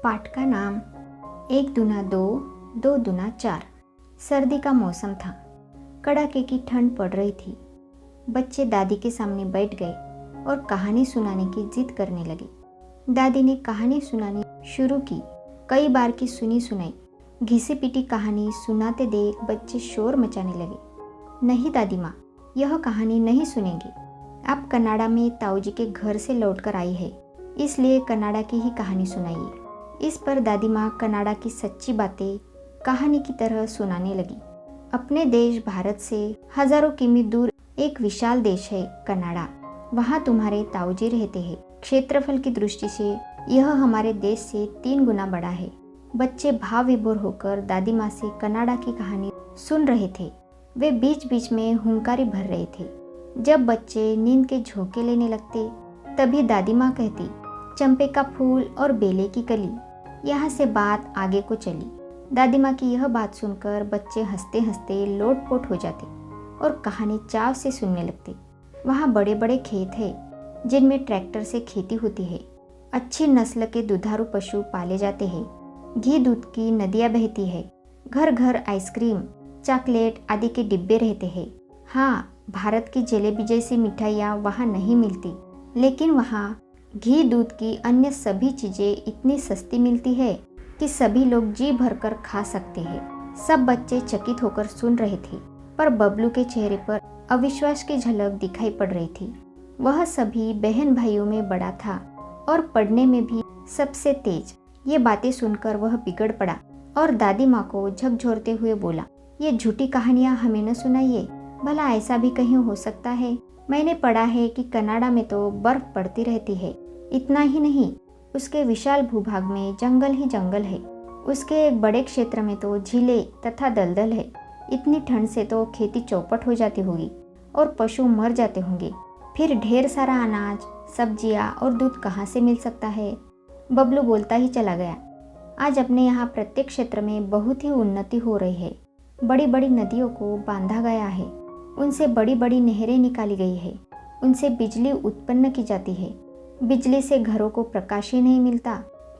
पाठ का नाम 1 दूना 2, 2 दूना 4। सर्दी का मौसम था। कड़ाके की ठंड पड़ रही थी। बच्चे दादी के सामने बैठ गए और कहानी सुनाने की जिद करने लगे। दादी ने कहानी सुनानी शुरू की। कई बार की सुनी सुनाई घिसी पिटी कहानी सुनाते देख बच्चे शोर मचाने लगे। नहीं दादी माँ, यह कहानी नहीं सुनेंगे। आप कनाडा में ताऊजी के घर से लौटकर आई है, इसलिए कनाडा की ही कहानी सुनाइए। इस पर दादी माँ कनाडा की सच्ची बातें कहानी की तरह सुनाने लगी। अपने देश भारत से हजारों किमी दूर एक विशाल देश है कनाडा। वहाँ तुम्हारे ताऊजी रहते हैं। क्षेत्रफल की दृष्टि से यह हमारे देश से 3 गुना बड़ा है। बच्चे भाव विभोर होकर दादी माँ से कनाडा की कहानी सुन रहे थे। वे बीच बीच में हुंकारी भर रहे थे। जब बच्चे नींद के झोंके लेने लगते, तभी दादी माँ कहती, चंपे का फूल और बेले की कली। यहाँ से बात आगे को चली। दादी माँ की यह बात सुनकर बच्चे हंसते हंसते लोटपोट हो जाते और कहानी चाव से सुनने लगते। वहाँ बड़े बड़े खेत हैं जिनमें ट्रैक्टर से खेती होती है। अच्छी नस्ल के दुधारू पशु पाले जाते हैं। घी दूध की नदियाँ बहती है। घर घर आइसक्रीम, चॉकलेट आदि के डिब्बे रहते हैं। हाँ, भारत की जलेबी जैसी मिठाइयाँ वहाँ नहीं मिलती, लेकिन वहाँ घी दूध की अन्य सभी चीजें इतनी सस्ती मिलती है कि सभी लोग जी भरकर खा सकते हैं। सब बच्चे चकित होकर सुन रहे थे, पर बबलू के चेहरे पर अविश्वास की झलक दिखाई पड़ रही थी। वह सभी बहन भाइयों में बड़ा था और पढ़ने में भी सबसे तेज। ये बातें सुनकर वह बिगड़ पड़ा और दादी माँ को झकझोरते हुए बोला, ये झूठी कहानियाँ हमें न सुनाइए। भला ऐसा भी कहीं हो सकता है? मैंने पढ़ा है कि कनाडा में तो बर्फ पड़ती रहती है। इतना ही नहीं, उसके विशाल भूभाग में जंगल ही जंगल है। उसके एक बड़े क्षेत्र में तो झीलें तथा दलदल है। इतनी ठंड से तो खेती चौपट हो जाती होगी और पशु मर जाते होंगे। फिर ढेर सारा अनाज, सब्जियां और दूध कहाँ से मिल सकता है? बबलू बोलता ही चला गया। आज अपने यहाँ प्रत्येक क्षेत्र में बहुत ही उन्नति हो रही है। बड़ी बड़ी नदियों को बांधा गया है। उनसे बड़ी बड़ी नहरें निकाली गई है। उनसे बिजली उत्पन्न की जाती है। बिजली से घरों को प्रकाश ही नहीं मिलता,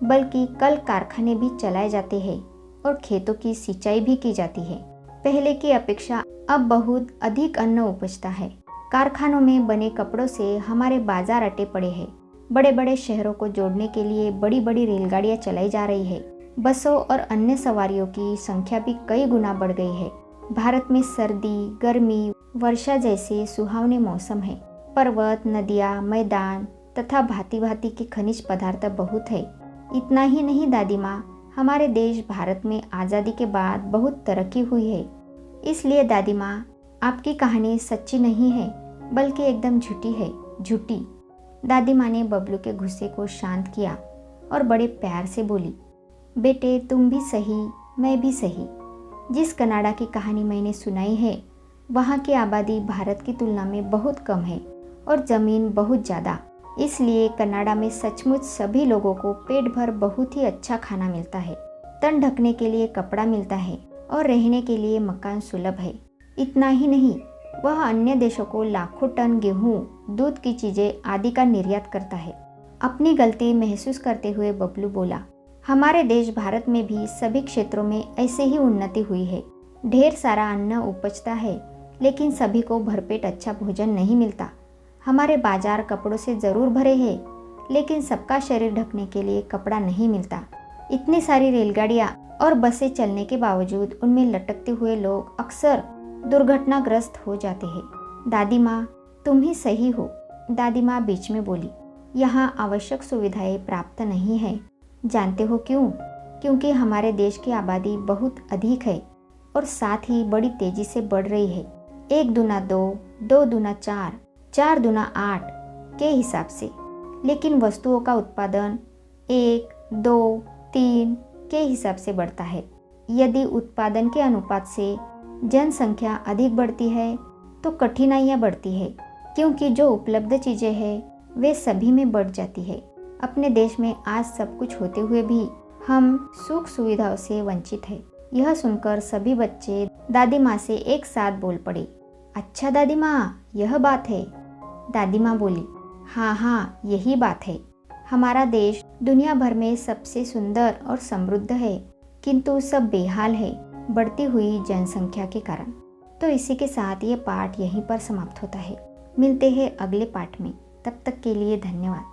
बल्कि कल कारखाने भी चलाए जाते हैं और खेतों की सिंचाई भी की जाती है। पहले की अपेक्षा अब बहुत अधिक अन्न उपजता है। कारखानों में बने कपड़ों से हमारे बाजार अटे पड़े हैं। बड़े बड़े शहरों को जोड़ने के लिए बड़ी बड़ी रेलगाड़ियां चलाई जा रही है। बसों और अन्य सवारियों की संख्या भी कई गुना बढ़ गई है। भारत में सर्दी, गर्मी, वर्षा जैसे सुहावने मौसम है। पर्वत, नदियाँ, मैदान तथा भांति भांति के खनिज पदार्थ बहुत है। इतना ही नहीं दादी माँ, हमारे देश भारत में आज़ादी के बाद बहुत तरक्की हुई है। इसलिए दादी माँ, आपकी कहानी सच्ची नहीं है, बल्कि एकदम झूठी है, झूठी। दादी माँ ने बबलू के गुस्से को शांत किया और बड़े प्यार से बोली, बेटे तुम भी सही, मैं भी सही। जिस कनाडा की कहानी मैंने सुनाई है, वहाँ की आबादी भारत की तुलना में बहुत कम है और ज़मीन बहुत ज़्यादा। इसलिए कनाडा में सचमुच सभी लोगों को पेट भर बहुत ही अच्छा खाना मिलता है। तन ढकने के लिए कपड़ा मिलता है और रहने के लिए मकान सुलभ है। इतना ही नहीं, वह अन्य देशों को लाखों टन गेहूँ, दूध की चीज़ें आदि का निर्यात करता है। अपनी गलती महसूस करते हुए बबलू बोला, हमारे देश भारत में भी सभी क्षेत्रों में ऐसे ही उन्नति हुई है। ढेर सारा अन्न उपजता है, लेकिन सभी को भरपेट अच्छा भोजन नहीं मिलता। हमारे बाजार कपड़ों से जरूर भरे हैं, लेकिन सबका शरीर ढकने के लिए कपड़ा नहीं मिलता। इतनी सारी रेलगाड़ियाँ और बसें चलने के बावजूद उनमें लटकते हुए लोग अक्सर दुर्घटनाग्रस्त हो जाते हैं। दादी माँ, तुम ही सही हो। दादी माँ बीच में बोली, यहाँ आवश्यक सुविधाएं प्राप्त नहीं है। जानते हो क्यों? क्योंकि हमारे देश की आबादी बहुत अधिक है और साथ ही बड़ी तेजी से बढ़ रही है। 1 दूना 2, 2 दूना 4, 4 दूना 8 के हिसाब से। लेकिन वस्तुओं का उत्पादन 1, 2, 3 के हिसाब से बढ़ता है। यदि उत्पादन के अनुपात से जनसंख्या अधिक बढ़ती है तो कठिनाइयाँ बढ़ती है, क्योंकि जो उपलब्ध चीज़ें हैं वे सभी में बढ़ जाती है। अपने देश में आज सब कुछ होते हुए भी हम सुख सुविधाओं से वंचित हैं। यह सुनकर सभी बच्चे दादी माँ से एक साथ बोल पड़े, अच्छा दादी माँ, यह बात है। दादी माँ बोली, हाँ हाँ, यही बात है। हमारा देश दुनिया भर में सबसे सुंदर और समृद्ध है, किंतु सब बेहाल है बढ़ती हुई जनसंख्या के कारण। तो इसी के साथ ये पाठ यहीं पर समाप्त होता है। मिलते हैं अगले पाठ में, तब तक के लिए धन्यवाद।